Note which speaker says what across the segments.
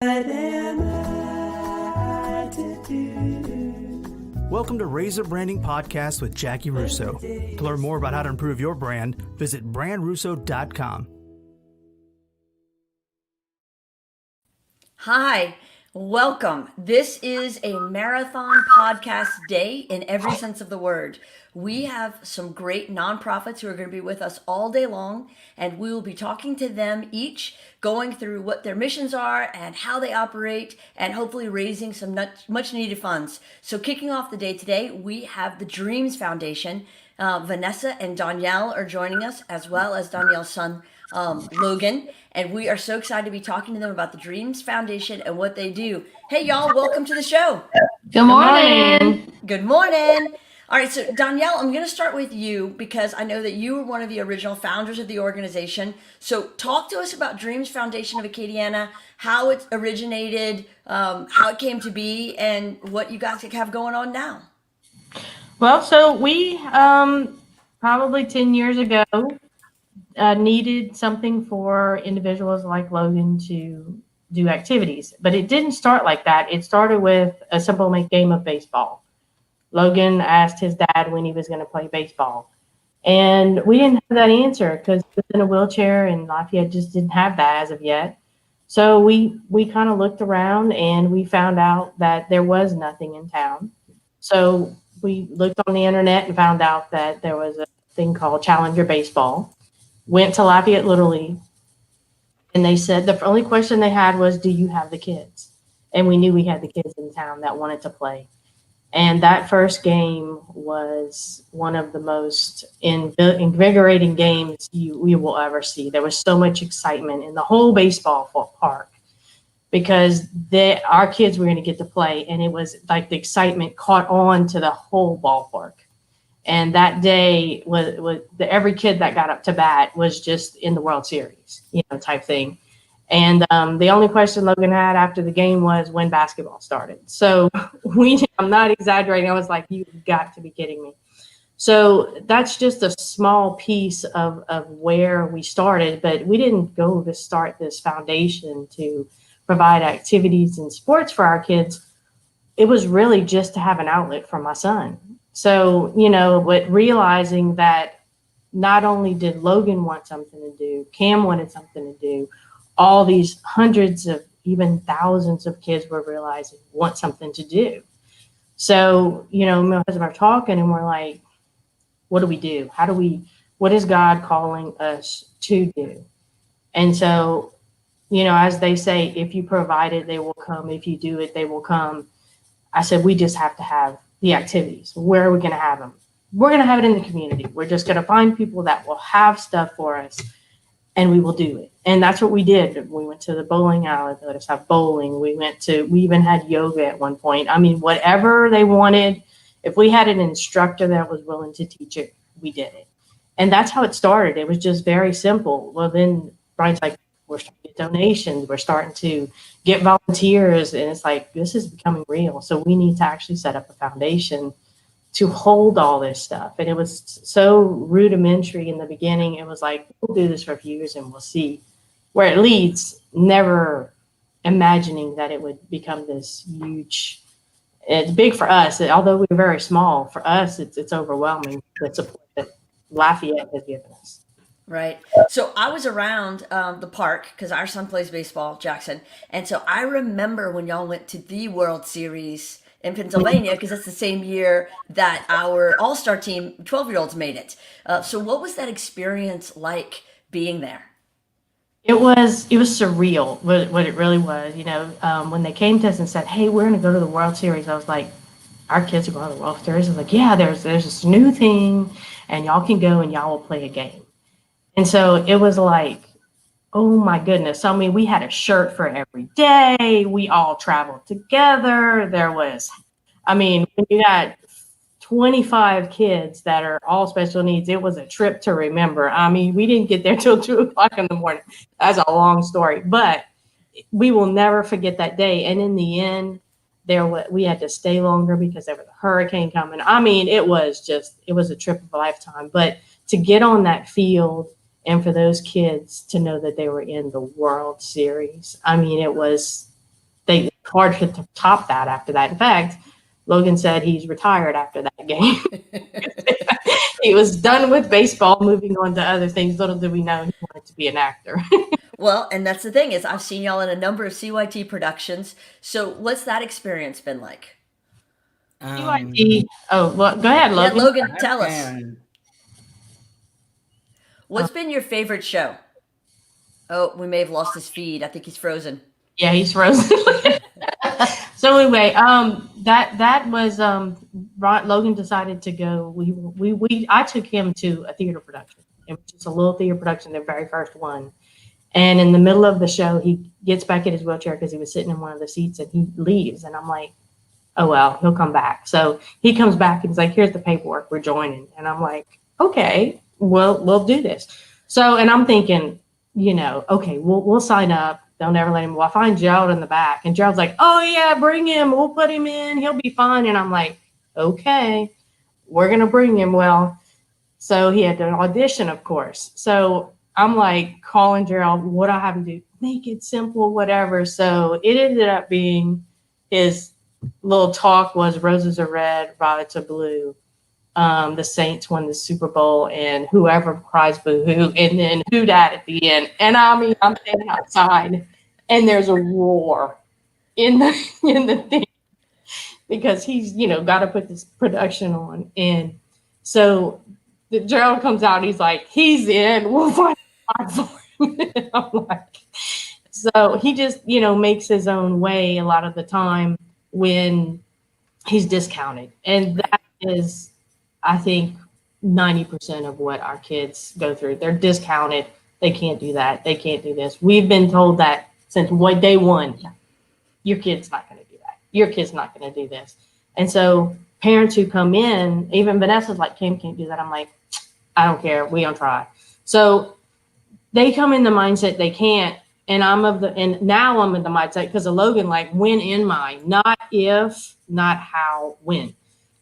Speaker 1: Welcome to Razor Branding Podcast with Jackie Russo. To learn more about how to improve your brand, visit brandrusso.com.
Speaker 2: Hi, welcome. This is a marathon podcast day in every sense of the word. We have some great nonprofits who are going to be with us all day long, and we will be talking to them each, going through what their missions are and how they operate, and hopefully raising some much needed funds. So kicking off the day today, we have the D.R.E.A.M.S Foundation. Vanessa and Danielle are joining us, as well as Danielle's son, Logan, and we are so excited to be talking to them about the D.R.E.A.M.S Foundation and what they do. Hey, y'all, welcome to the show.
Speaker 3: Good morning.
Speaker 2: Good morning. All right, so Danielle, I'm going to start with you because I know that you were one of the original founders of the organization. So talk to us about D.R.E.A.M.S Foundation of Acadiana, how it originated, how it came to be, and what you guys have going on now.
Speaker 3: Well, so we probably 10 years ago needed something for individuals like Logan to do activities, but it didn't start like that. It started with a simple game of baseball. Logan asked his dad when he was going to play baseball, and we didn't have that answer because he was in a wheelchair and Lafayette just didn't have that as of yet. So we kind of looked around and we found out that there was nothing in town. So we looked on the internet and found out that there was a thing called Challenger Baseball. Went to Lafayette Little League, and they said the only question they had was, do you have the kids? And we knew we had the kids in town that wanted to play. And that first game was one of the most invigorating games we will ever see. There was so much excitement in the whole baseball park because our kids were going to get to play. And it was like the excitement caught on to the whole ballpark. And that day was every kid that got up to bat was just in the World Series, type thing. And the only question Logan had after the game was when basketball started. So I'm not exaggerating. I was like, you've got to be kidding me. So that's just a small piece of where we started, but we didn't go to start this foundation to provide activities and sports for our kids. It was really just to have an outlet for my son. So, but realizing that not only did Logan want something to do, Cam wanted something to do, all these hundreds of even thousands of kids were realizing want something to do. So, my husband and I are talking and we're like, what do we do? What is God calling us to do? And so, as they say, if you provide it, they will come. If you do it, they will come. I said, we just have to have the activities. Where are we going to have them? We're going to have it in the community. We're just going to find people that will have stuff for us and we will do it. And that's what we did. We went to the bowling alley, let us have bowling. We even had yoga at one point. I mean, whatever they wanted, if we had an instructor that was willing to teach it, we did it. And that's how it started. It was just very simple. Well, then Brian's like, we're starting to get donations. We're starting to get volunteers. And it's like, this is becoming real. So we need to actually set up a foundation to hold all this stuff. And it was so rudimentary in the beginning. It was like, we'll do this for a few years and we'll see where it leads, never imagining that it would become this huge. It's big for us, although we're very small. For us, it's overwhelming the support that Lafayette has given us.
Speaker 2: Right. So I was around the park because our son plays baseball, Jackson. And so I remember when y'all went to the World Series in Pennsylvania because that's the same year that our all-star team, 12-year-olds, made it. So what was that experience like being there?
Speaker 3: It was surreal, what it really was. When they came to us and said, hey, we're going to go to the World Series, I was like, our kids are going to the World Series. I was like, yeah, there's this new thing, and y'all can go and y'all will play a game. And so it was like, oh my goodness. I mean, we had a shirt for every day. We all traveled together. When you got 25 kids that are all special needs, it was a trip to remember. I mean, we didn't get there till 2:00 in the morning. That's a long story, but we will never forget that day. And in the end, we had to stay longer because there was a hurricane coming. I mean, it was a trip of a lifetime. But to get on that field and for those kids to know that they were in the World Series, I mean, it was it's hard to top that after that. In fact, Logan said he's retired after that game. He was done with baseball, moving on to other things. Little did we know he wanted to be an actor.
Speaker 2: Well, and that's the thing is I've seen y'all in a number of CYT productions. So what's that experience been like?
Speaker 3: CYT. Oh, well, go ahead,
Speaker 2: Yeah,
Speaker 3: Logan.
Speaker 2: Logan,
Speaker 4: I
Speaker 2: tell us.
Speaker 4: can.
Speaker 2: What's been your favorite show? Oh, we may have lost his feed. I think he's frozen.
Speaker 3: Yeah, he's frozen. So anyway, that was Logan decided to go. I took him to a theater production. It was just a little theater production, their very first one. And in the middle of the show, he gets back in his wheelchair because he was sitting in one of the seats, and he leaves. And I'm like, oh well, he'll come back. So he comes back and he's like, here's the paperwork, we're joining. And I'm like, okay, well, we'll do this. So, and I'm thinking, okay, we'll sign up. They'll never let him. Well, I find Gerald in the back, and Gerald's like, oh yeah, bring him. We'll put him in. He'll be fine. And I'm like, okay, we're going to bring him. Well, so he had to audition, of course. So I'm like calling Gerald, what I have to do, make it simple, whatever. So it ended up being his little talk was roses are red, violets are blue. The Saints won the Super Bowl, and whoever cries boo-hoo, and then who dat at the end. And I mean, I'm standing outside, and there's a roar in the thing because he's got to put this production on. And so Gerald comes out, he's like, he's in. We'll find for him. I'm like, so he just makes his own way a lot of the time when he's discounted, and that is, I think, 90% of what our kids go through. They're discounted. They can't do that. They can't do this. We've been told that since day one. Your kid's not going to do that. Your kid's not going to do this. And so parents who come in, even Vanessa's like, Kim can't do that. I'm like, I don't care. We don't try. So they come in the mindset they can't. And now I'm in the mindset because of Logan, like, when in mind, not if, not how, when. Right.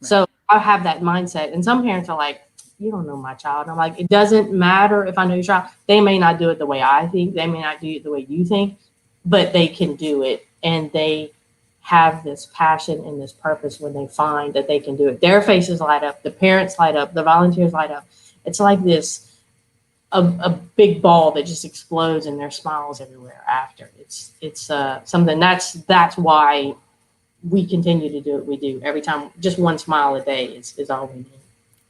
Speaker 3: So I have that mindset. And some parents are like, you don't know my child. And I'm like, it doesn't matter if I know your child. They may not do it the way I think. They may not do it the way you think, but they can do it. And they have this passion and this purpose when they find that they can do it. Their faces light up. The parents light up. The volunteers light up. It's like this. A big ball that just explodes, and there's smiles everywhere after. It's something that's why we continue to do what we do every time. Just one smile a day is all we need.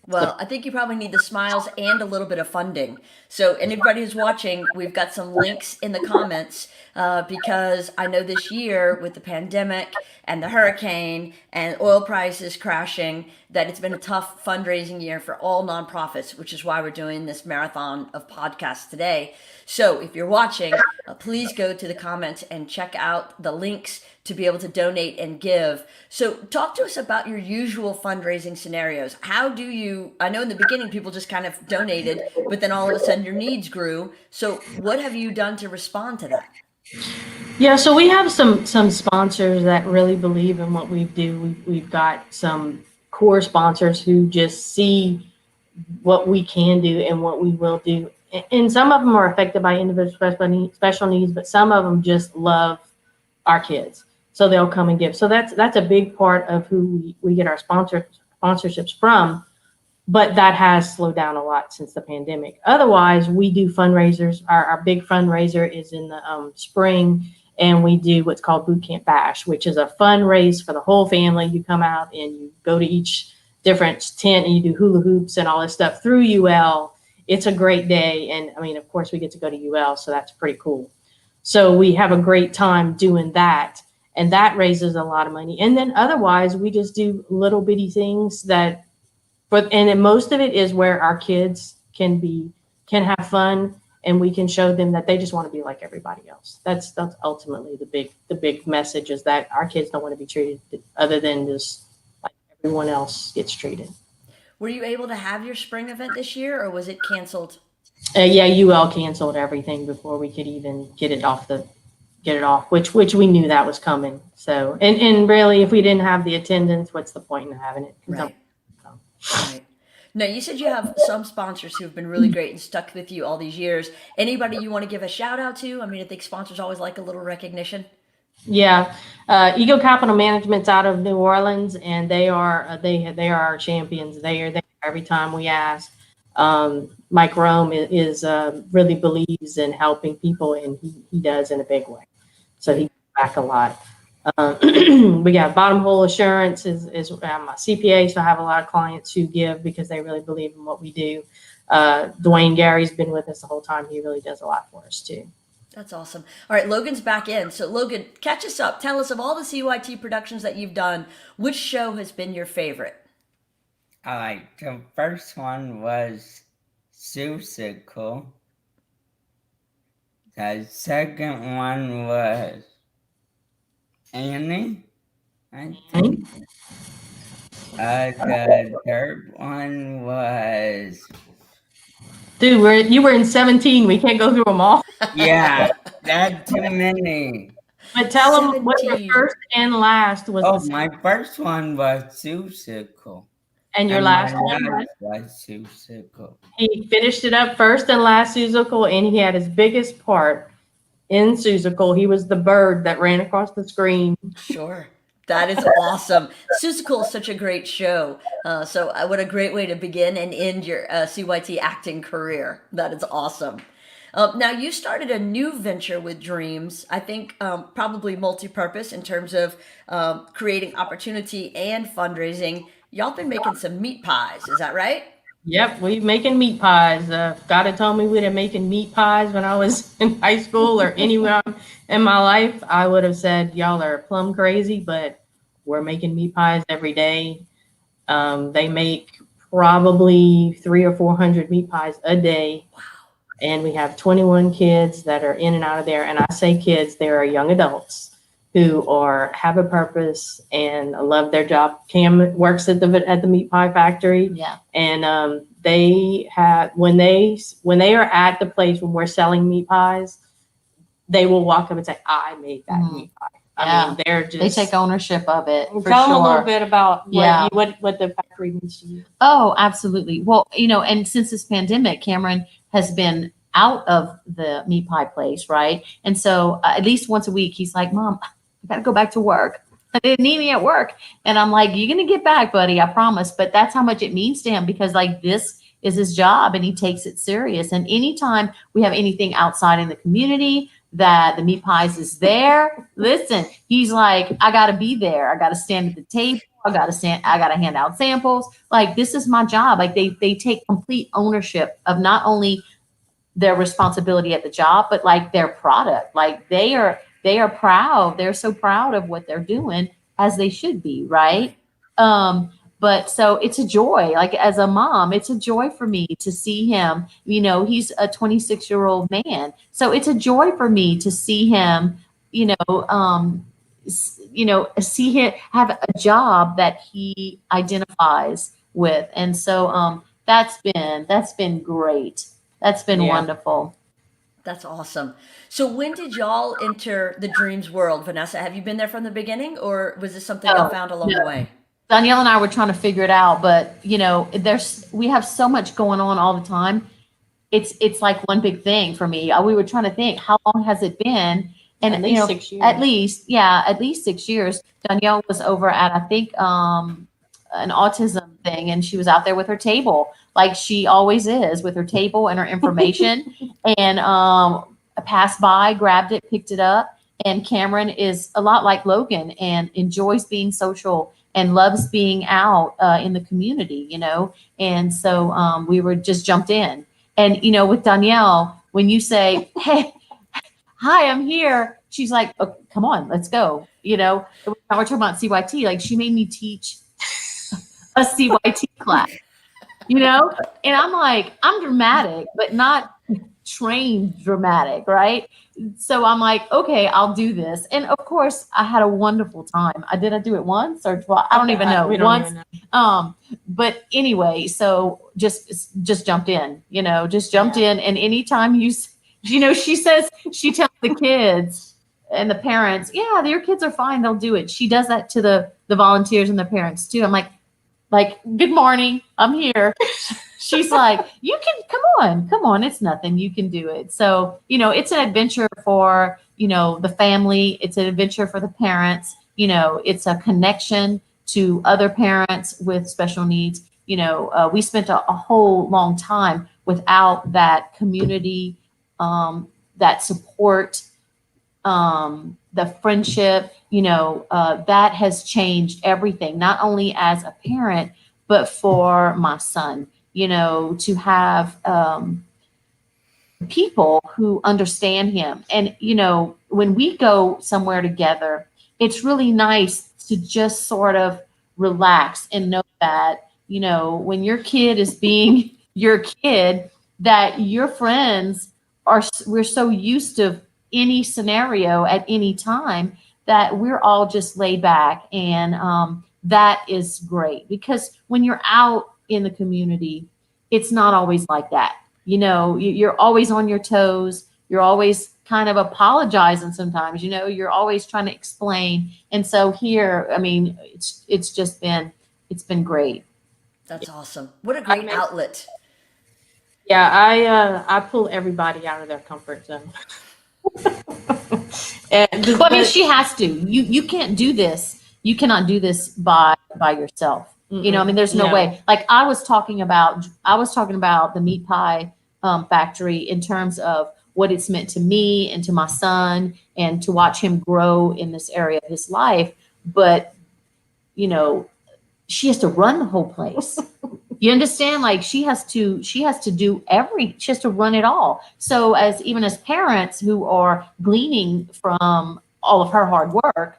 Speaker 2: Well, I think you probably need the smiles and a little bit of funding. So anybody who's watching, we've got some links in the comments because I know this year with the pandemic and the hurricane and oil prices crashing, that it's been a tough fundraising year for all nonprofits, which is why we're doing this marathon of podcasts today. So if you're watching, please go to the comments and check out the links to be able to donate and give. So talk to us about your usual fundraising scenarios. How do you, I know in the beginning people just kind of donated, but then all of a sudden your needs grew. So what have you done to respond to that?
Speaker 3: Yeah, so we have some sponsors that really believe in what we do. We've got some core sponsors who just see what we can do and what we will do. And some of them are affected by individual special needs, but some of them just love our kids. So they'll come and give. So that's a big part of who we get our sponsorships from. But that has slowed down a lot since the pandemic. Otherwise, we do fundraisers. Our big fundraiser is in the spring, and we do what's called Boot Camp Bash, which is a fundraise for the whole family. You come out and you go to each different tent and you do hula hoops and all this stuff through UL. It's a great day. And I mean, of course, we get to go to UL, so that's pretty cool. So we have a great time doing that, and that raises a lot of money. And then otherwise, we just do little bitty things and then most of it is where our kids can have fun, and we can show them that they just want to be like everybody else. That's ultimately the big message, is that our kids don't want to be treated other than just like everyone else gets treated.
Speaker 2: Were you able to have your spring event this year, or was it canceled?
Speaker 3: Yeah, UL canceled everything before we could even get it off, which we knew that was coming. So, and really, if we didn't have the attendance, what's the point in having it?
Speaker 2: Right. Right. Now, you said you have some sponsors who have been really great and stuck with you all these years. Anybody you want to give a shout out to? I mean, I think sponsors always like a little recognition.
Speaker 3: Yeah. Eagle Capital Management's out of New Orleans, and they are they are our champions. They are there every time we ask. Mike Rome is really believes in helping people, and he does in a big way. So he gives back a lot. We got Bottom Hole Assurance is my CPA, so I have a lot of clients who give because they really believe in what we do. Dwayne Gary's been with us the whole time. He really does a lot for us too.
Speaker 2: That's awesome. All right, Logan's back in. So Logan, catch us up. Tell us, of all the CYT productions that you've done, which show has been your favorite?
Speaker 4: All right, the first one was Susical. The second one was Annie, I think. The third one was...
Speaker 3: Dude, you were in 17. We can't go through them all.
Speaker 4: Yeah, that's too many.
Speaker 3: But tell them what your
Speaker 2: 17.
Speaker 3: first and last was.
Speaker 4: Oh, my first one was Susical.
Speaker 3: And your last one?
Speaker 4: Was Susical.
Speaker 3: He finished it up first and last Susical, and he had his biggest part in Susical. He was the bird that ran across the screen.
Speaker 2: Sure. That is awesome. Susical is such a great show. So what a great way to begin and end your CYT acting career. That is awesome. Now, you started a new venture with D.R.E.A.M.S, I think probably multi-purpose in terms of creating opportunity and fundraising. Y'all been making some meat pies, is that right?
Speaker 3: Yep, we making meat pies. God had told me we'd have making meat pies when I was in high school or anywhere in my life. I would have said, y'all are plumb crazy, but we're making meat pies every day. They make probably 300 or 400 meat pies a day.
Speaker 2: Wow.
Speaker 3: And we have 21 kids that are in and out of there. And I say kids, they are young adults who have a purpose and love their job. Cam works at the meat pie factory.
Speaker 2: Yeah.
Speaker 3: And they have when they are at the place when we're selling meat pies, they will walk up and say, "I made that meat pie." I mean, they
Speaker 5: take ownership of it.
Speaker 3: Tell them a little bit about what the factory means to you.
Speaker 5: Oh, absolutely. Well, and since this pandemic, Cameron has been out of the meat pie place, right? And so at least once a week, he's like, "Mom, I got to go back to work. They didn't need me at work." And I'm like, "You're going to get back, buddy. I promise." But that's how much it means to him, because like this is his job and he takes it serious. And anytime we have anything outside in the community that the meat pies is there, listen, he's like, "I got to be there. I got to stand at the table. I got to hand out samples. Like, this is my job." Like they take complete ownership of not only their responsibility at the job, but like their product. Like they are proud. They're so proud of what they're doing, as they should be, right? But so it's a joy. Like as a mom, it's a joy for me to see him. He's a 26-year-old man, so it's a joy for me to see him. See him have a job that he identifies with, and so that's been great. That's been wonderful.
Speaker 2: That's awesome. So when did y'all enter the D.R.E.A.M.S world, Vanessa? Have you been there from the beginning, or was this something y'all found along the way?
Speaker 5: Danielle and I were trying to figure it out, but we have so much going on all the time. It's like one big thing for me. We were trying to think, how long has it been? And
Speaker 3: at least 6 years.
Speaker 5: At least 6 years. Danielle was over at, I think, an autism thing, and she was out there with her table, like she always is, with her table and her information. And passed by, grabbed it, picked it up. And Cameron is a lot like Logan and enjoys being social and loves being out in the community, And so we were just jumped in. And, with Danielle, when you say, "Hey, hi, I'm here," she's like, "Oh, come on, let's go." We're talking about CYT. Like, she made me teach a CYT class, and I'm like, I'm dramatic, but not trained dramatic, right? So I'm like, okay, I'll do this. And of course, I had a wonderful time. Did I do it once or twice? I don't even know. Once. But anyway, so just jumped in, just jumped in. And anytime she says, she tells the kids and the parents, "Yeah, your kids are fine. They'll do it." She does that to the volunteers and the parents too. I'm like, "Good morning. I'm here." She's like, "You can, come on. It's nothing. You can do it." So, it's an adventure for the family. It's an adventure for the parents. It's a connection to other parents with special needs. We spent a whole long time without that community, that support, the friendship, that has changed everything, not only as a parent, but for my son, to have people who understand him. And, when we go somewhere together, it's really nice to just sort of relax and know that, when your kid is being your kid, that your friends we're so used to any scenario at any time that we're all just laid back. And that is great, because when you're out in the community, it's not always like that. You're always on your toes. You're always kind of apologizing sometimes, you're always trying to explain. And so here, I mean, it's been great.
Speaker 2: That's awesome. What a great outlet.
Speaker 3: Yeah, I pull everybody out of their comfort zone.
Speaker 5: Well, I mean, she has to. You can't do this. You cannot do this by yourself. I mean, there's no way. Like I was talking about the meat pie factory in terms of what it's meant to me and to my son, and to watch him grow in this area of his life. But she has to run the whole place. You understand? Like she has to run it all. So even as parents who are gleaning from all of her hard work,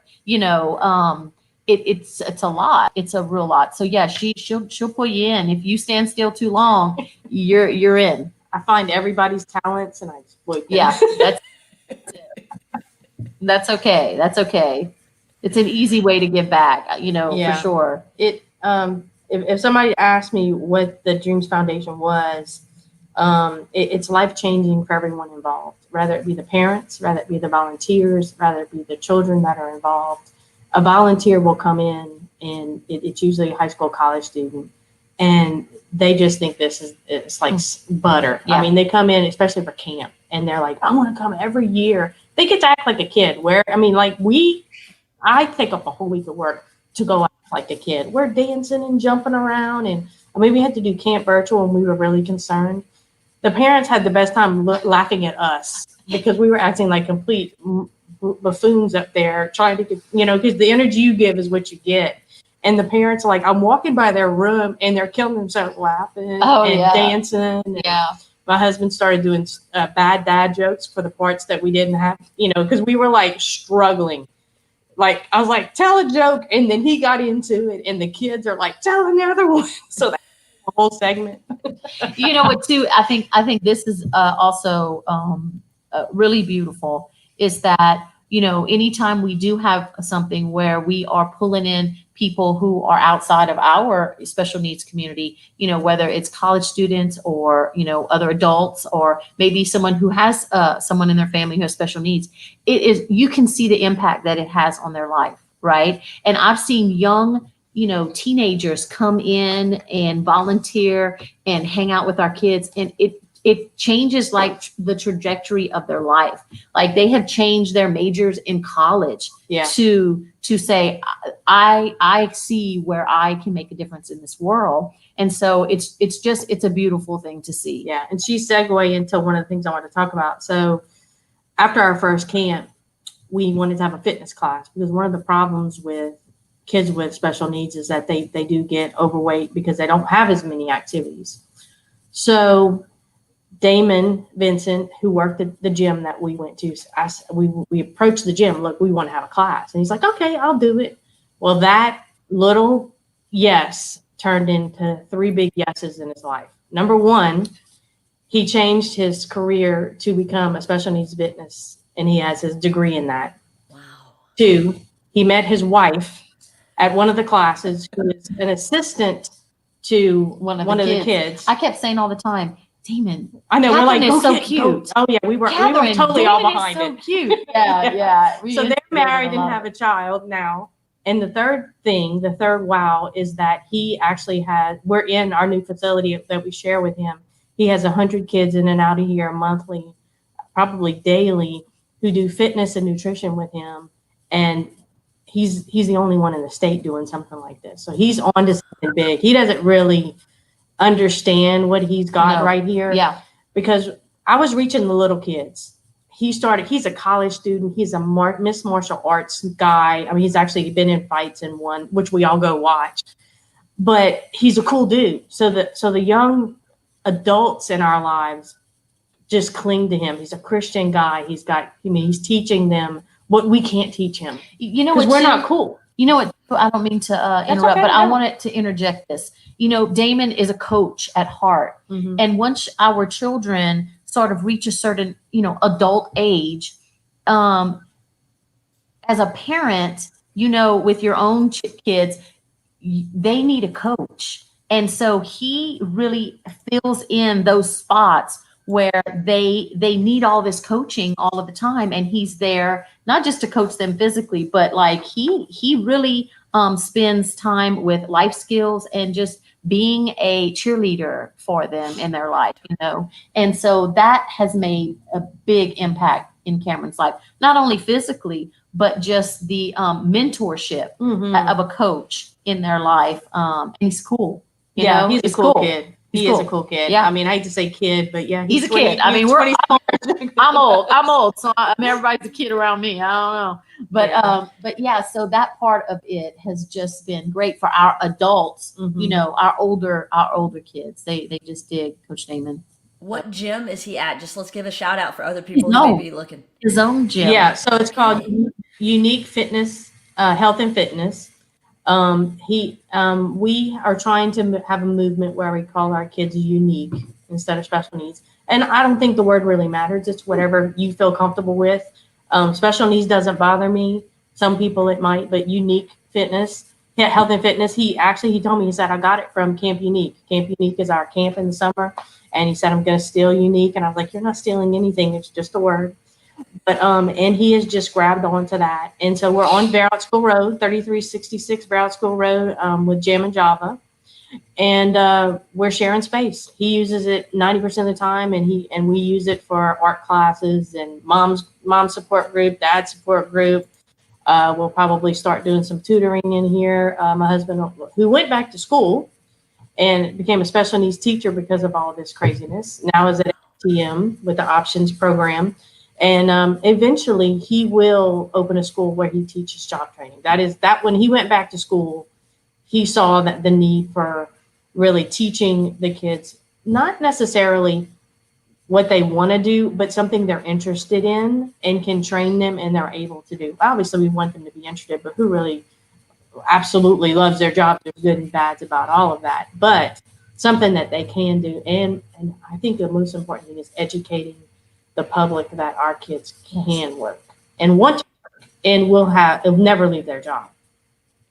Speaker 5: it's a lot. It's a real lot. So yeah, she'll pull you in. If you stand still too long, you're in.
Speaker 3: I find everybody's talents and I exploit them.
Speaker 5: Yeah, that's okay. That's okay. It's an easy way to give back, for sure.
Speaker 3: If somebody asked me what the Dreams Foundation was, it's life-changing for everyone involved, rather it be the parents, rather it be the volunteers, rather it be the children that are involved. A volunteer will come in, and it's usually a high school, college student, and they just think it's like butter.
Speaker 5: Yeah.
Speaker 3: I mean, they come in, especially for camp, and they're like, I want to come every year. They get to act like a kid, I take up a whole week of work to go out like a kid. We're dancing and jumping around, and we had to do camp virtual, and we were really concerned. The parents had the best time laughing at us because we were acting like complete buffoons up there, trying to get, because the energy you give is what you get. And the parents are like, I'm walking by their room and they're killing themselves laughing and dancing.
Speaker 5: Yeah.
Speaker 3: My husband started doing bad dad jokes for the parts that we didn't have, because we were like struggling. Like, I was like, tell a joke. And then he got into it. And the kids are like, tell another one. So that's the whole segment.
Speaker 5: You know what, too? I think this is also really beautiful, is that, anytime we do have something where we are pulling in people who are outside of our special needs community, whether it's college students or, other adults, or maybe someone who has someone in their family who has special needs, you can see the impact that it has on their life, right? And I've seen young, teenagers come in and volunteer and hang out with our kids, and it changes like the trajectory of their life. Like they have changed their majors in college to say, I see where I can make a difference in this world. And so it's a beautiful thing to see.
Speaker 3: Yeah. And she segued into one of the things I want to talk about. So after our first camp, we wanted to have a fitness class, because one of the problems with kids with special needs is that they do get overweight because they don't have as many activities. So Damon Vincent, who worked at the gym that we went to, we approached the gym. Look, we want to have a class. And he's like, okay, I'll do it. Well, that little yes turned into 3 big yeses in his life. Number one, he changed his career to become a special needs fitness, and he has his degree in that.
Speaker 2: Wow.
Speaker 3: 2, he met his wife at one of the classes, who is an assistant to one of the kids.
Speaker 5: I kept saying all the time, Damon.
Speaker 3: I know,
Speaker 5: Catherine
Speaker 3: we're like,
Speaker 5: is so cute.
Speaker 3: Oh yeah, we were totally
Speaker 5: Damon
Speaker 3: all behind
Speaker 5: is so
Speaker 3: it.
Speaker 5: Cute. Yeah.
Speaker 3: So they're married and have a child now. And the third wow is that he actually we're in our new facility that we share with him. He has 100 kids in and out of here monthly, probably daily. who do fitness and nutrition with him, and he's the only one in the state doing something like this. So he's on to something big. He doesn't really understand what he's got right here.
Speaker 5: Yeah.
Speaker 3: Because I was reaching the little kids. He's a college student. He's a Miss Martial Arts guy. I mean, he's actually been in fights and won, which we all go watch. But he's a cool dude. So the young adults in our lives just cling to him. He's a Christian guy. He's teaching them what we can't teach him.
Speaker 5: You know
Speaker 3: what?
Speaker 5: We're
Speaker 3: not cool.
Speaker 5: You know what? I don't mean to interrupt,
Speaker 3: okay,
Speaker 5: but
Speaker 3: yeah.
Speaker 5: I wanted to interject this. Damon is a coach at heart.
Speaker 3: Mm-hmm.
Speaker 5: And once our children sort of reach a certain, adult age, as a parent, with your own kids, they need a coach. And so he really fills in those spots where they need all this coaching all of the time. And he's there not just to coach them physically, but like he really spends time with life skills and just being a cheerleader for them in their life, And so that has made a big impact in Cameron's life, not only physically, but just the mentorship of a coach in their life. And he's cool.
Speaker 3: He's a cool kid. He is a cool kid.
Speaker 5: Yeah.
Speaker 3: I mean, I hate to say kid, but yeah,
Speaker 5: he's a kid. I mean, I'm old. So everybody's a kid around me. I don't know. But yeah, so that part of it has just been great for our adults, our older kids. They just dig Coach Damon.
Speaker 2: What gym is he at? Just let's give a shout out for other people who may be looking.
Speaker 5: His own gym.
Speaker 3: Yeah, so it's called Unique Fitness, Health and Fitness. We are trying to have a movement where we call our kids unique instead of special needs. And I don't think the word really matters. It's whatever you feel comfortable with. Special needs doesn't bother me. Some people it might, but unique fitness, health and fitness. He told me, he said, I got it from Camp Unique. Camp Unique is our camp in the summer. And he said, I'm going to steal unique. And I was like, you're not stealing anything. It's just a word. But and he has just grabbed onto that. And so we're on Barrett School Road, 3366 Barrett School Road, with Jam and Java. And we're sharing space. He uses it 90% of the time, and we use it for art classes and mom support group, dad support group. We'll probably start doing some tutoring in here. My husband, who went back to school and became a special needs teacher because of all this craziness, now is at TM with the options program. And eventually he will open a school where he teaches job training. That when he went back to school, he saw that the need for really teaching the kids, not necessarily what they want to do, but something they're interested in and can train them and they're able to do. Obviously we want them to be interested, but who really absolutely loves their job? There's good and bads about all of that, but something that they can do. And I think the most important thing is educating the public that our kids can work and want to work and will never leave their job.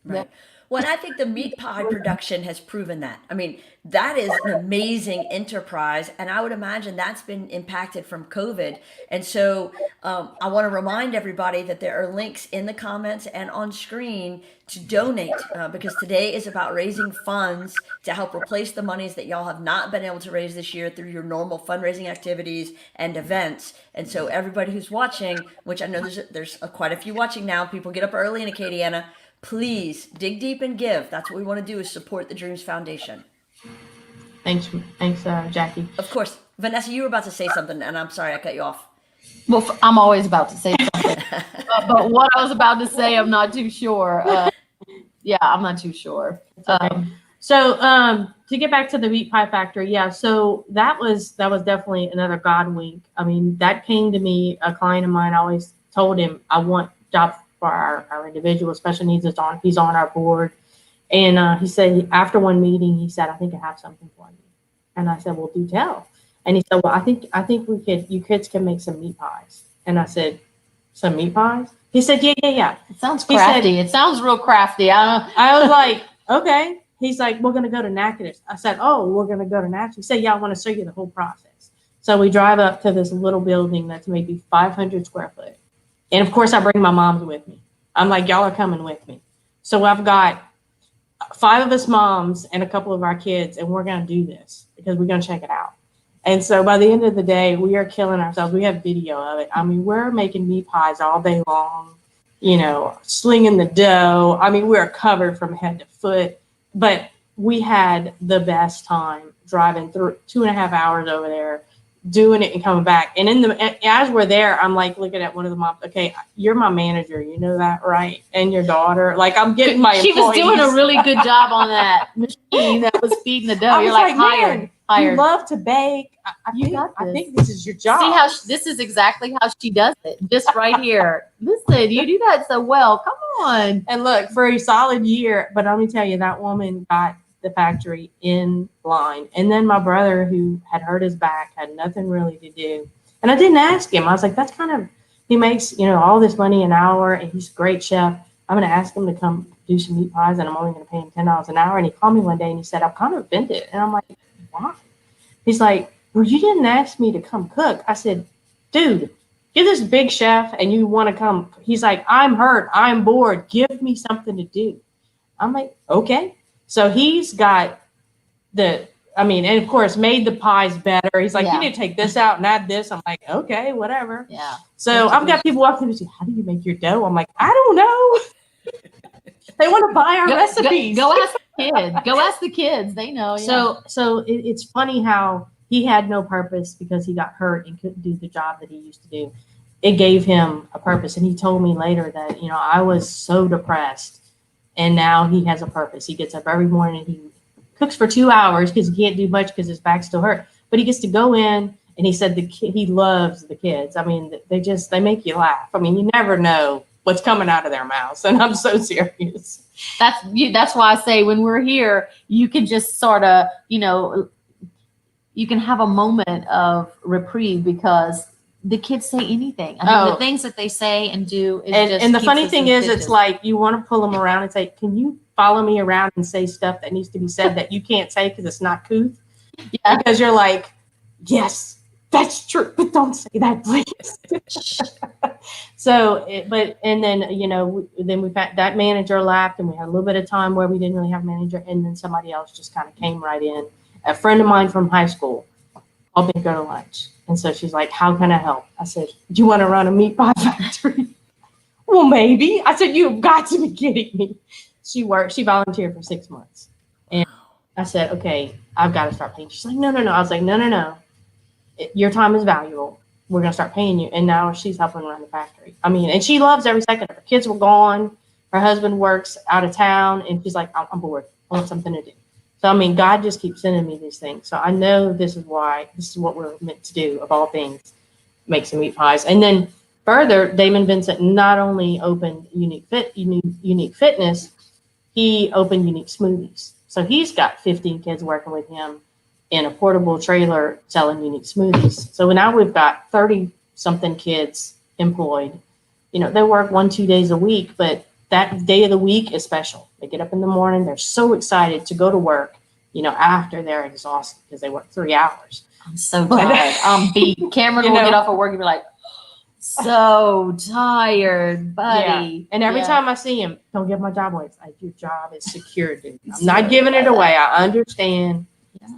Speaker 2: Right. Well, and I think the meat pie production has proven that. I mean, that is an amazing enterprise, and I would imagine that's been impacted from COVID. And so I want to remind everybody that there are links in the comments and on screen to donate, because today is about raising funds to help replace the monies that y'all have not been able to raise this year through your normal fundraising activities and events. And so everybody who's watching, which I know there's quite a few watching now, people get up early in Acadiana, please dig deep and give. That's what we want to do, is support the Dreams Foundation.
Speaker 3: Thanks, Jackie.
Speaker 2: Of course. Vanessa, you were about to say something, and I'm sorry I cut you off.
Speaker 5: Well, I'm always about to say something. But what I was about to say, I'm not too sure. I'm not too sure.
Speaker 3: So to get back to the meat pie factory, so that was definitely another God wink. I mean, that came to me, a client of mine. I always told him, I want jobs for our individual special needs. He's on our board. And he said, after one meeting, he said, I think I have something for you. And I said, well, do tell. And he said, well, I think you kids can make some meat pies. And I said, some meat pies? He said, yeah.
Speaker 5: It sounds crafty. It sounds real crafty.
Speaker 3: I was like, okay. He's like, we're going to go to Natchitoches. I said, oh, we're going to go to Natchitoches. He said, yeah, I want to show you the whole process. So we drive up to this little building that's maybe 500 square foot. And of course, I bring my moms with me. I'm like, y'all are coming with me. So I've got 5 of us moms and a couple of our kids, and we're going to do this because we're going to check it out. And so by the end of the day, we are killing ourselves. We have video of it. I mean, we're making meat pies all day long, you know, slinging the dough. I mean, we're covered from head to foot, but we had the best time driving through 2.5 hours over there, doing it and coming back. And as we're there, I'm like looking at one of the moms. Okay, you're my manager. You know that, right? And your daughter. Like, I'm getting my
Speaker 5: She was
Speaker 3: employees.
Speaker 5: doing a really good job on that machine that was feeding the dough.
Speaker 3: I
Speaker 5: You're
Speaker 3: was
Speaker 5: like, hired.
Speaker 3: man,
Speaker 5: Hired.
Speaker 3: You love to bake. I think this is your job.
Speaker 5: See how this is exactly how she does it. Just right here. Listen, you do that so well. Come on.
Speaker 3: And look, for a solid year, but let me tell you, that woman got the factory in line. And then my brother, who had hurt his back, had nothing really to do. And I didn't ask him. I was like, that's kind of, he makes, you know, all this money an hour, and he's a great chef. I'm going to ask him to come do some meat pies, and I'm only going to pay him $10 an hour. And he called me one day and he said, I'm kind of offended. And I'm like, why? He's like, well, you didn't ask me to come cook. I said, dude, you're this big chef and you want to come. He's like, I'm hurt. I'm bored. Give me something to do. I'm like, okay. So he's got and of course, made the pies better. He's like, you need to take this out and add this. I'm like, okay, whatever.
Speaker 5: Yeah.
Speaker 3: So I've got people walking up and say, how do you make your dough? I'm like, I don't know. They want to buy our recipes.
Speaker 5: Go ask the kids. Go ask the kids. They know. Yeah.
Speaker 3: So it's funny how he had no purpose because he got hurt and couldn't do the job that he used to do. It gave him a purpose. And he told me later that, you know, I was so depressed, and now he has a purpose. He gets up every morning and he cooks for 2 hours because he can't do much because his back's still hurt. But he gets to go in, and he said he loves the kids. I mean, they make you laugh. I mean, you never know what's coming out of their mouths. And I'm so serious.
Speaker 5: That's why I say when we're here, you can just sort of, you know, you can have a moment of reprieve because the kids say anything. I mean, the things that they say and do.
Speaker 3: And the funny thing is, it's like you want to pull them around and say, can you follow me around and say stuff that needs to be said that you can't say because it's not couth? Yeah. Because you're like, yes, that's true, but don't say that, please. Then, you know, that manager left, and we had a little bit of time where we didn't really have a manager, and then somebody else just kind of came right in. A friend of mine from high school called me to go to lunch. And so she's like, how can I help? I said, do you want to run a meat pie factory? Well, maybe. I said, you've got to be kidding me. She volunteered for 6 months. And I said, okay, I've got to start paying. She's like, no. I was like, no. Your time is valuable. We're going to start paying you. And now she's helping run the factory. I mean, and she loves every second. Her kids were gone. Her husband works out of town. And she's like, I'm bored. I want something to do. So, I mean, God just keeps sending me these things. So I know this is what we're meant to do, of all things, make some meat pies. And then further, Damon Vincent not only opened Unique Fitness, he opened Unique Smoothies. So he's got 15 kids working with him in a portable trailer selling unique smoothies. So now we've got 30-something kids employed. You know, they work 1-2 days a week, but that day of the week is special. They get up in the morning. They're so excited to go to work, you know, after they're exhausted because they work 3 hours.
Speaker 5: I'm so tired. I'm beat. Cameron will get off of work and be like, so tired, buddy.
Speaker 3: Yeah. And every time I see him, don't give my job away. It's like, your job is secure, dude. I'm not giving it away. I understand.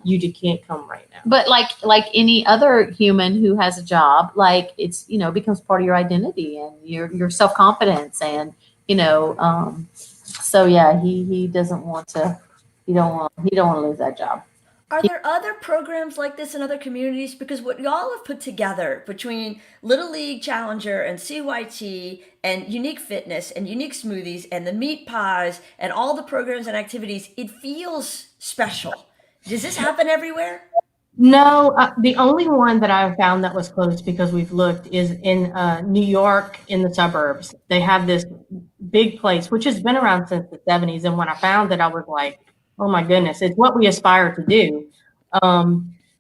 Speaker 3: You just can't come right now.
Speaker 5: But like any other human who has a job, like it's, you know, becomes part of your identity and your self-confidence. And, you know, so yeah, he doesn't want to lose that job.
Speaker 2: Are there other programs like this in other communities? Because what y'all have put together between Little League Challenger and CYT and Unique Fitness and Unique Smoothies and the meat pies and all the programs and activities, it feels special. Does this happen everywhere?
Speaker 3: No, the only one that I've found that was closed because we've looked is in New York in the suburbs. They have this big place, which has been around since the 70s. And when I found it, I was like, oh my goodness, it's what we aspire to do.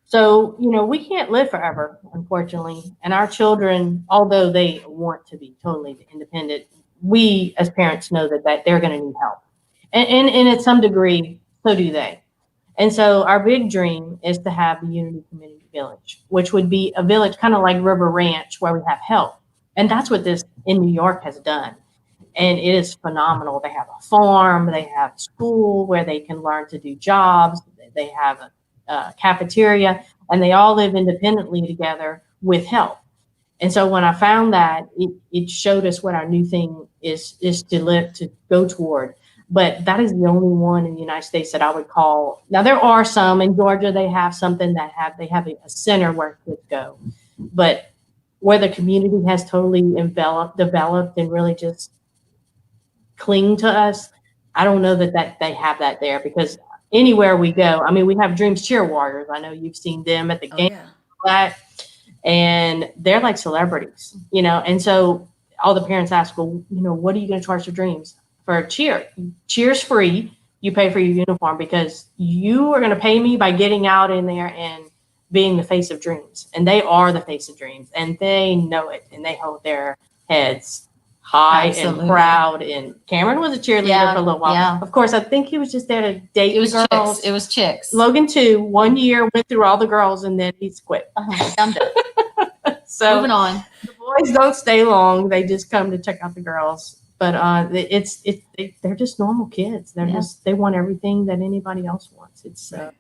Speaker 3: So, you know, we can't live forever, unfortunately. And our children, although they want to be totally independent, we as parents know that they're going to need help. And at some degree, so do they. And so our big dream is to have the Unity Community Village, which would be a village kind of like River Ranch where we have help. And that's what this in New York has done. And it is phenomenal. They have a farm, they have a school where they can learn to do jobs. They have cafeteria, and they all live independently together with help. And so when I found that, it showed us what our new thing is to go toward. But that is the only one in the United States that I would call. Now there are some in Georgia. They have something they have a center where kids go, but where the community has totally developed and really just cling to us. I don't know that they have that there, because anywhere we go, I mean, we have Dreams Cheer Warriors. I know you've seen them at the
Speaker 2: Oh
Speaker 3: game.
Speaker 2: yeah.
Speaker 3: And they're like celebrities, and so all the parents ask, well, what are you going to charge for Dreams for a cheer? Cheer's free. You pay for your uniform, because you are going to pay me by getting out in there and being the face of Dreams. And they are the face of Dreams, and they know it, and they hold their heads high
Speaker 5: Absolutely.
Speaker 3: and proud. And Cameron was a cheerleader for a little while.
Speaker 5: Yeah.
Speaker 3: Of course, I think he was just there to date
Speaker 5: It was
Speaker 3: the girls.
Speaker 5: chicks. It was chicks.
Speaker 3: Logan too. 1 year went through all the girls, and then he's quit.
Speaker 5: I'm done.
Speaker 3: So
Speaker 5: Moving on.
Speaker 3: the boys don't stay long. They just come to check out the girls. But they're just normal kids. They want everything that anybody else wants. It's
Speaker 2: Right.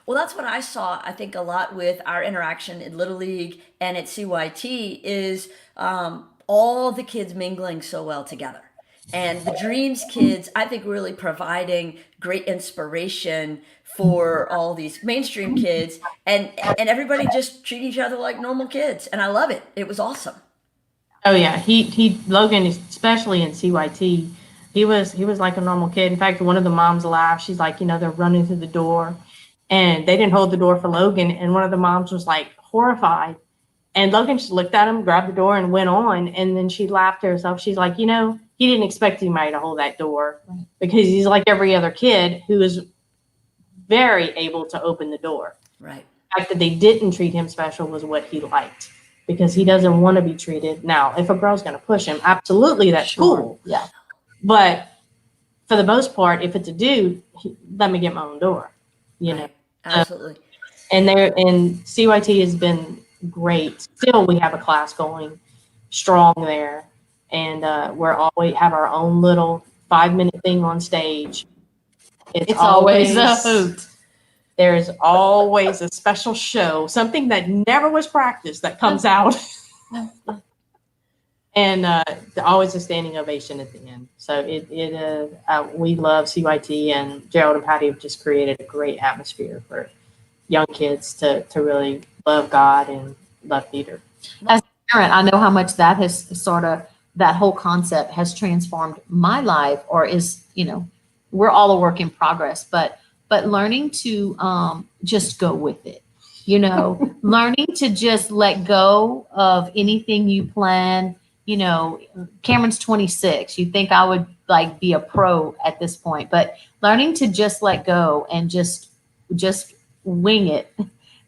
Speaker 2: Well, that's what I saw, I think, a lot with our interaction in Little League and at CYT is all the kids mingling so well together. And the Dreams kids, I think, really providing great inspiration for all these mainstream kids, and everybody just treat each other like normal kids. And I love it. It was awesome.
Speaker 3: Oh yeah, he Logan, especially in CYT, he was like a normal kid. In fact, one of the moms laughed. She's like, they're running through the door, and they didn't hold the door for Logan. And one of the moms was like horrified, and Logan just looked at him, grabbed the door, and went on. And then she laughed to herself. She's like, he didn't expect anybody to hold that door, because he's like every other kid who is very able to open the door.
Speaker 2: Right.
Speaker 3: The fact that they didn't treat him special was what he liked, because he doesn't want to be treated. Now, if a girl's going to push him, absolutely, that's cool.
Speaker 5: Yeah.
Speaker 3: But for the most part, if it's a dude, let me get my own door,
Speaker 2: Right. Absolutely.
Speaker 3: And CYT has been great. Still, we have a class going strong there, and we're always have our own little 5-minute thing on stage.
Speaker 5: It's always a hoot.
Speaker 3: There's always a special show, something that never was practiced, that comes out. And always a standing ovation at the end. So we love CYT, and Gerald and Patty have just created a great atmosphere for young kids to really love God and love theater.
Speaker 5: As a parent, I know how much that has that whole concept has transformed my life, or is, we're all a work in progress, but learning to just go with it, learning to just let go of anything you plan. Cameron's 26. You think I would be a pro at this point, but learning to just let go and just wing it,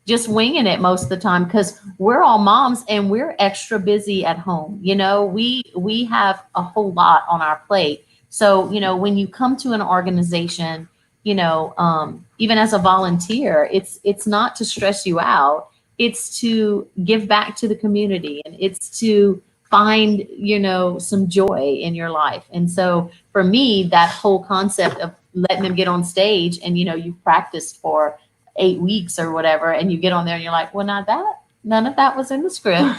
Speaker 5: just winging it most of the time, because we're all moms and we're extra busy at home. We have a whole lot on our plate. So, when you come to an organization, even as a volunteer, it's not to stress you out. It's to give back to the community, and it's to find, some joy in your life. And so for me, that whole concept of letting them get on stage, and, you've practiced for 8 weeks or whatever, and you get on there and you're like, well, none of that was in the script.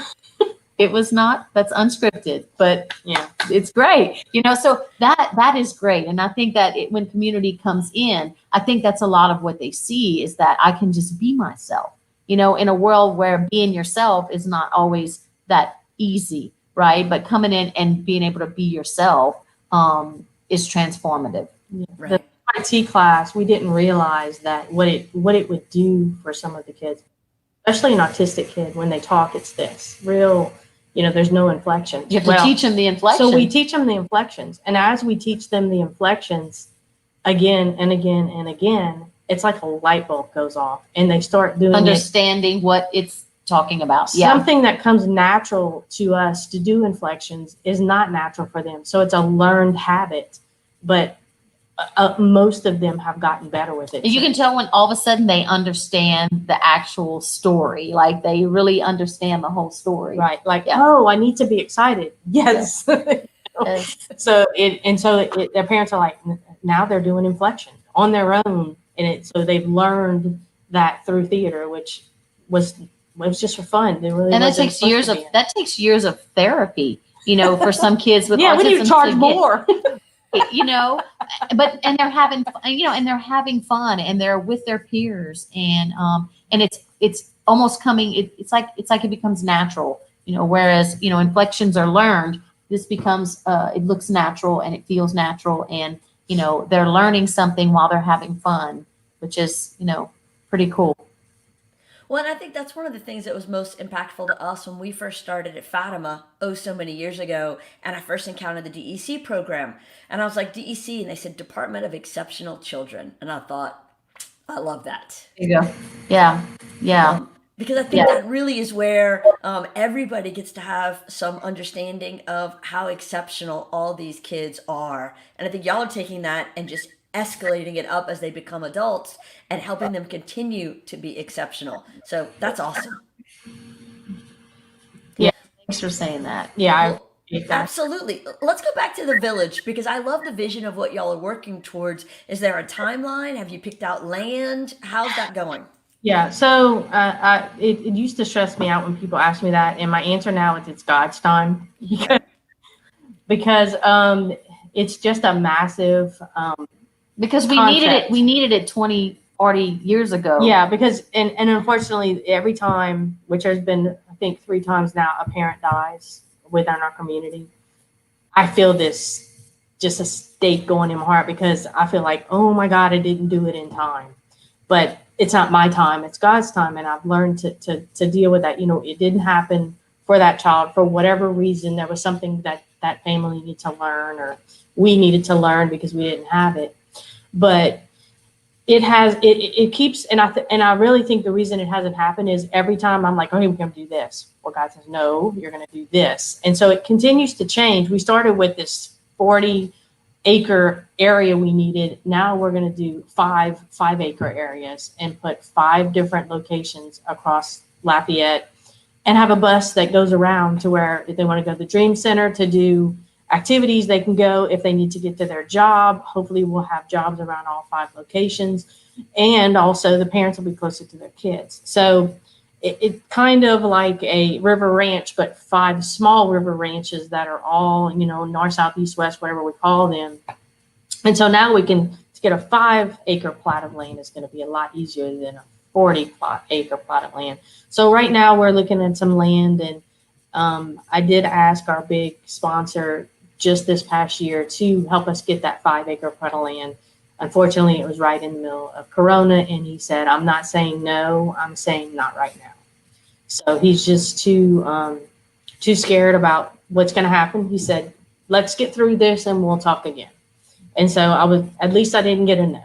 Speaker 5: It was not, that's unscripted, but yeah, it's great. So that is great. And I think that when community comes in, I think that's a lot of what they see, is that I can just be myself, in a world where being yourself is not always that easy, right? But coming in and being able to be yourself is transformative.
Speaker 3: Yeah.
Speaker 2: Right.
Speaker 3: The IT class, we didn't realize that what it would do for some of the kids, especially an autistic kid. When they talk, it's this real, there's no inflection.
Speaker 5: You have to teach them the inflection.
Speaker 3: So we teach them the inflections. And as we teach them the inflections again and again and again, it's like a light bulb goes off, and they start doing
Speaker 5: understanding what it's talking about.
Speaker 3: Something that comes natural to us to do inflections is not natural for them. So it's a learned habit, but most of them have gotten better with it.
Speaker 5: You can tell when all of a sudden they understand the actual story, like they really understand the whole story.
Speaker 3: Right. Like, oh, I need to be excited. Yes.
Speaker 5: Yes.
Speaker 3: So their parents are like, now they're doing inflection on their own. so they've learned that through theater, which was just for fun. It really
Speaker 5: And that
Speaker 3: wasn't
Speaker 5: takes
Speaker 3: supposed
Speaker 5: years
Speaker 3: to
Speaker 5: of
Speaker 3: be.
Speaker 5: therapy, for some kids with
Speaker 3: Yeah,
Speaker 5: autism.
Speaker 3: we need to charge more.
Speaker 5: But and they're having and they're having fun, and they're with their peers, and it's almost coming. It's like it becomes natural, whereas inflections are learned. This becomes it looks natural and it feels natural, and they're learning something while they're having fun, which is pretty cool.
Speaker 2: Well, and I think that's one of the things that was most impactful to us when we first started at Fatima, oh, so many years ago, and I first encountered the DEC program. And I was like, DEC, and they said Department of Exceptional Children. And I thought, I love that.
Speaker 5: There you go. Yeah. Yeah.
Speaker 2: Because I think that really is where everybody gets to have some understanding of how exceptional all these kids are. And I think y'all are taking that and just escalating it up as they become adults and helping them continue to be exceptional. So that's awesome.
Speaker 5: Yeah. Thanks for saying that.
Speaker 3: Yeah,
Speaker 2: Well, absolutely. Let's go back to the village because I love the vision of what y'all are working towards. Is there a timeline? Have you picked out land? How's that going?
Speaker 3: Yeah, so it used to stress me out when people ask me that, and my answer now is it's God's time because it's just a massive
Speaker 5: because we
Speaker 3: concept.
Speaker 5: needed it 20, 40 years ago.
Speaker 3: Yeah, because and unfortunately every time, which has been I think 3 times now, a parent dies within our community. I feel this just a stake going in my heart because I feel like, oh my God, I didn't do it in time, but it's not my time, it's God's time. And I've learned to deal with that. It didn't happen for that child for whatever reason. There was something that family needed to learn, or we needed to learn because we didn't have it. But it keeps, and I really think the reason it hasn't happened is every time I'm like, okay, we're going to do this. Well, God says, no, you're going to do this. And so it continues to change. We started with this 40-acre area we needed. Now we're going to do 5-acre areas and put 5 different locations across Lafayette and have a bus that goes around to where if they want to go to the Dream Center to do activities, they can go. If they need to get to their job, hopefully we'll have jobs around all 5 locations. And also the parents will be closer to their kids. So it's kind of like a river ranch, but 5 small river ranches that are all, north, south, east, west, whatever we call them. And so now to get a 5-acre plot of land is going to be a lot easier than a 40-acre plot of land. So right now we're looking at some land, and I did ask our big sponsor just this past year to help us get that 5-acre plot of land. Unfortunately, it was right in the middle of Corona, and he said, I'm not saying no, I'm saying not right now. So he's just too scared about what's going to happen. He said, let's get through this and we'll talk again. And so at least I didn't get a no.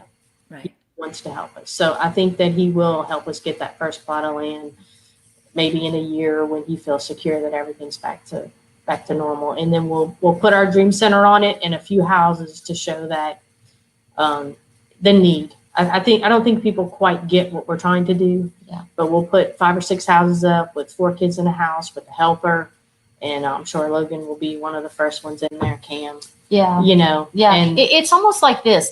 Speaker 2: Right.
Speaker 3: He wants to help us. So I think that he will help us get that first plot of land maybe in a year when he feels secure that everything's back to normal. And then we'll put our Dream Center on it and a few houses to show that the need. I don't think people quite get what we're trying to do.
Speaker 5: Yeah.
Speaker 3: But we'll put 5 or 6 houses up with 4 kids in a house with a helper, and I'm sure Logan will be one of the first ones in there. Cam.
Speaker 5: Yeah. Yeah. And it's almost like this,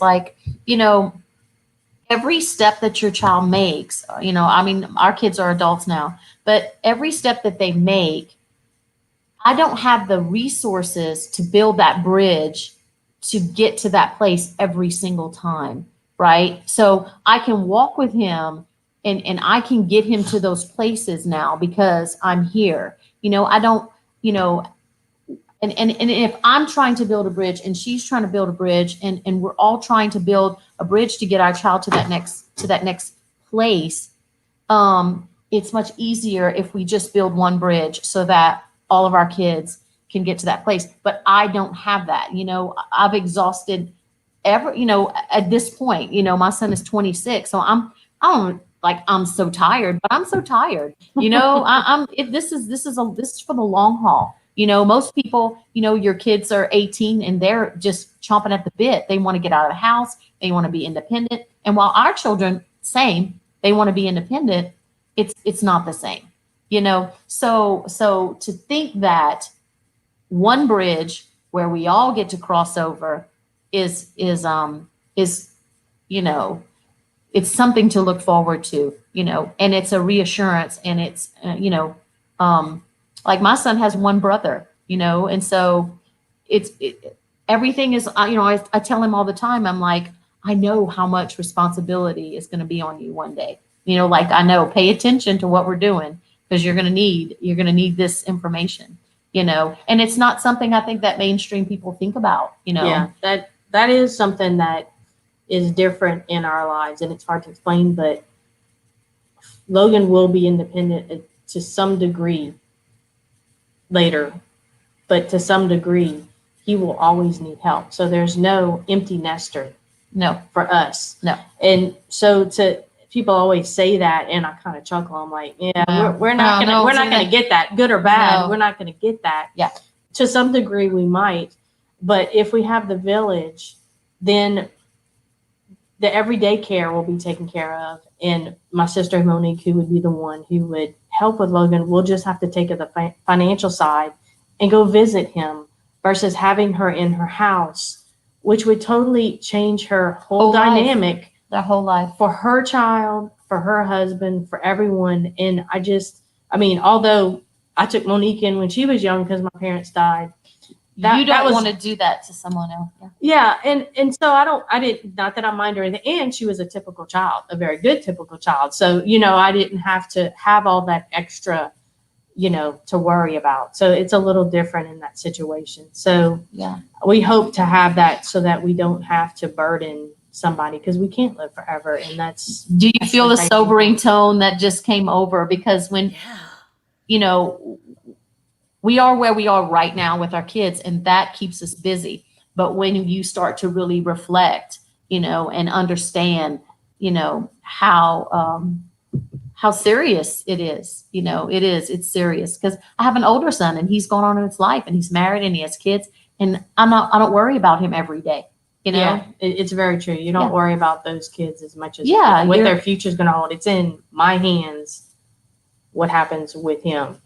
Speaker 5: every step that your child makes, our kids are adults now, but every step that they make, I don't have the resources to build that bridge to get to that place every single time, right? So I can walk with him and I can get him to those places now because I'm here. I don't, and if I'm trying to build a bridge and she's trying to build a bridge and we're all trying to build a bridge to get our child to that next place, it's much easier if we just build one bridge so that all of our kids can get to that place. But I don't have that. I've exhausted at this point, my son is 26. So I'm so tired, but I'm so tired. This is for the long haul. Most people, your kids are 18 and they're just chomping at the bit. They want to get out of the house. They want to be independent. And while our children, same, they want to be independent. It's not the same, So to think that one bridge where we all get to cross over is it's something to look forward to, and it's a reassurance, and it's, like my son has one brother, and so everything is, I tell him all the time, I'm like, I know how much responsibility is going to be on you one day. Like I know, pay attention to what we're doing because you're going to need this information, and it's not something I think that mainstream people think about,
Speaker 3: Yeah, that is something that is different in our lives, and it's hard to explain, but Logan will be independent to some degree later, but to some degree, he will always need help. So there's no empty nester.
Speaker 5: No,
Speaker 3: for us.
Speaker 5: No.
Speaker 3: And so people always say that, and I kind of chuckle. I'm like, yeah, we're not gonna get that, good or bad.
Speaker 5: No.
Speaker 3: We're not gonna get that.
Speaker 5: Yeah.
Speaker 3: To some degree, we might, but if we have the village, then the everyday care will be taken care of. And my sister Monique, who would be the one who would help with Logan, we'll just have to take the financial side and go visit him versus having her in her house, which would totally change her whole dynamic,
Speaker 5: their whole life,
Speaker 3: for her child, for her husband, for everyone. And although I took Monique in when she was young because my parents died,
Speaker 5: you don't want to do that to someone else.
Speaker 3: Yeah. And so I didn't, not that I mind or anything. And she was a typical child, a very good typical child. So, I didn't have to have all that extra, to worry about. So it's a little different in that situation. So
Speaker 5: yeah,
Speaker 3: we hope to have that so that we don't have to burden somebody, because we can't live forever. And
Speaker 5: do you feel the sobering tone that just came over? Because when, we are where we are right now with our kids, and that keeps us busy. But when you start to really reflect, and understand, how serious it is, it's serious. Because I have an older son, and he's gone on in his life, and he's married, and he has kids, and I don't worry about him every day.
Speaker 3: Yeah, it's very true. You don't worry about those kids as much as what their future is going to hold. It's in my hands what happens with him.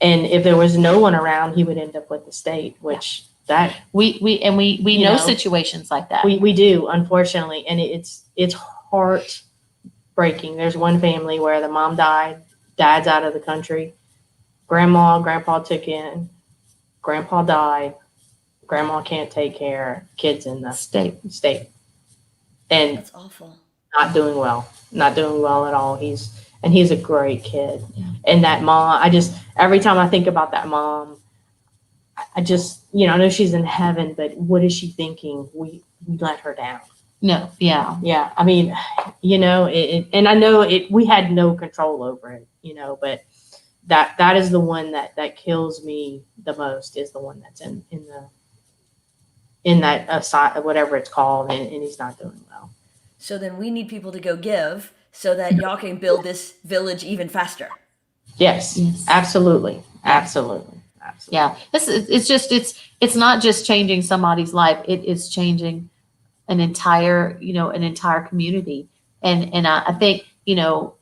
Speaker 3: And if there was no one around, he would end up with the state, which that
Speaker 5: we know situations like that.
Speaker 3: We do, unfortunately, and it's heartbreaking. There's one family where the mom died, dad's out of the country, grandpa took in, grandpa died, grandma can't take care, kids in the state, and
Speaker 2: that's awful.
Speaker 3: Not doing well at all. He's a great kid.
Speaker 5: Yeah.
Speaker 3: And that mom, every time I think about that mom, I just, I know she's in heaven, but what is she thinking? We let her down.
Speaker 5: No. Yeah.
Speaker 3: Yeah. I mean, and I know we had no control over it, but that is the one that kills me the most, is the one that's in that aside, whatever it's called, and he's not doing well.
Speaker 2: So then we need people to go give so that y'all can build this village even faster.
Speaker 3: Yes. Absolutely.
Speaker 5: Yeah. It's not just changing somebody's life. It is changing an entire community. And I think,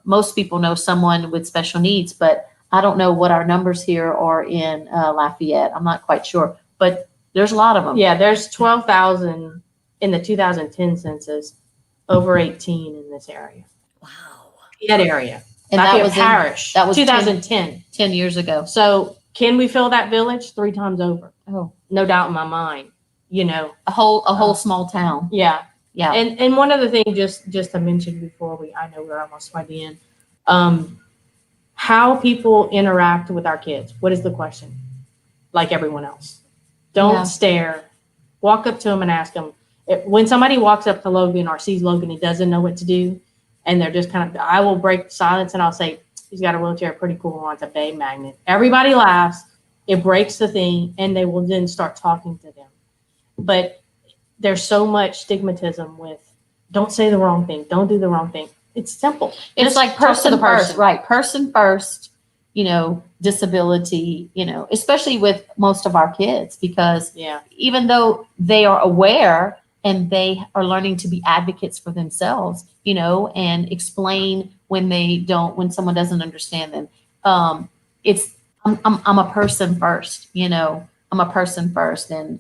Speaker 5: most people know someone with special needs, but I don't know what our numbers here are in Lafayette. I'm not quite sure, but there's a lot of them.
Speaker 3: Yeah. There's 12,000 in the 2010 census, over 18 in this area.
Speaker 2: Wow.
Speaker 3: That area.
Speaker 5: And that was
Speaker 3: parish.
Speaker 5: That was
Speaker 3: 2010.
Speaker 5: 10 years ago.
Speaker 3: So can we fill that village 3 times over?
Speaker 5: Oh,
Speaker 3: no doubt in my mind.
Speaker 5: A whole small town.
Speaker 3: Yeah.
Speaker 5: Yeah.
Speaker 3: And one other thing, just to mention before I know we're almost by the end, how people interact with our kids. What is the question? Like everyone else. Don't stare. Walk up to them and ask them. When somebody walks up to Logan or sees Logan, he doesn't know what to do, and they're just I will break silence and I'll say, he's got a wheelchair, pretty cool, wants a bay magnet. Everybody laughs. It breaks the thing, and they will then start talking to them. But there's so much stigmatism with, don't say the wrong thing, don't do the wrong thing. It's simple.
Speaker 5: It's like person first, right? Person first, disability, especially with most of our kids, because even though they are aware and they are learning to be advocates for themselves, and explain when someone doesn't understand them. I'm a person first, I'm a person first. And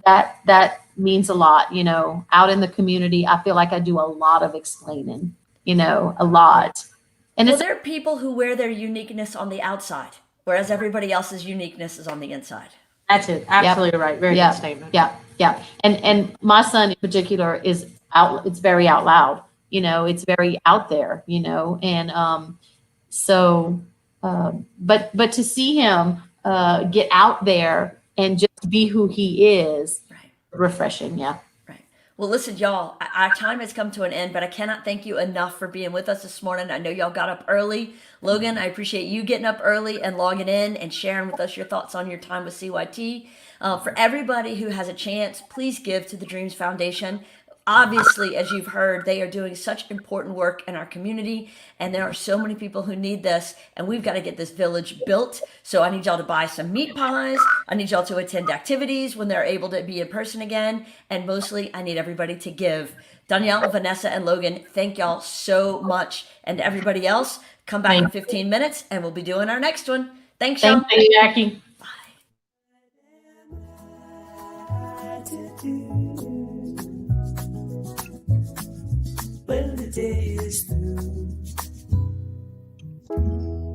Speaker 5: that means a lot. Out in the community, I feel like I do a lot of explaining, a lot. And
Speaker 2: Well,
Speaker 5: it's
Speaker 2: there are people who wear their uniqueness on the outside, whereas everybody else's uniqueness is on the inside.
Speaker 3: That's it. Absolutely right. Very
Speaker 5: yeah,
Speaker 3: good statement.
Speaker 5: yeah. And my son in particular is out. It's very out loud. It's very out there. And so, but to see him get out there and just be who he is,
Speaker 2: Right.
Speaker 5: refreshing. Yeah.
Speaker 2: Right. Well, listen, y'all, our time has come to an end, but I cannot thank you enough for being with us this morning. I know y'all got up early. Logan, I appreciate you getting up early and logging in and sharing with us your thoughts on your time with CYT. For everybody who has a chance, please give to the Dreams Foundation. Obviously, as you've heard, they are doing such important work in our community, and there are so many people who need this, and we've got to get this village built. So I need y'all to buy some meat pies. I need y'all to attend activities when they're able to be in person again, and mostly I need everybody to give. Danielle, Vanessa, and Logan, thank y'all so much. And to everybody else, come back in 15 minutes, and we'll be doing our next one. Thanks, y'all.
Speaker 3: Thank you, Jackie.
Speaker 6: When the day is through.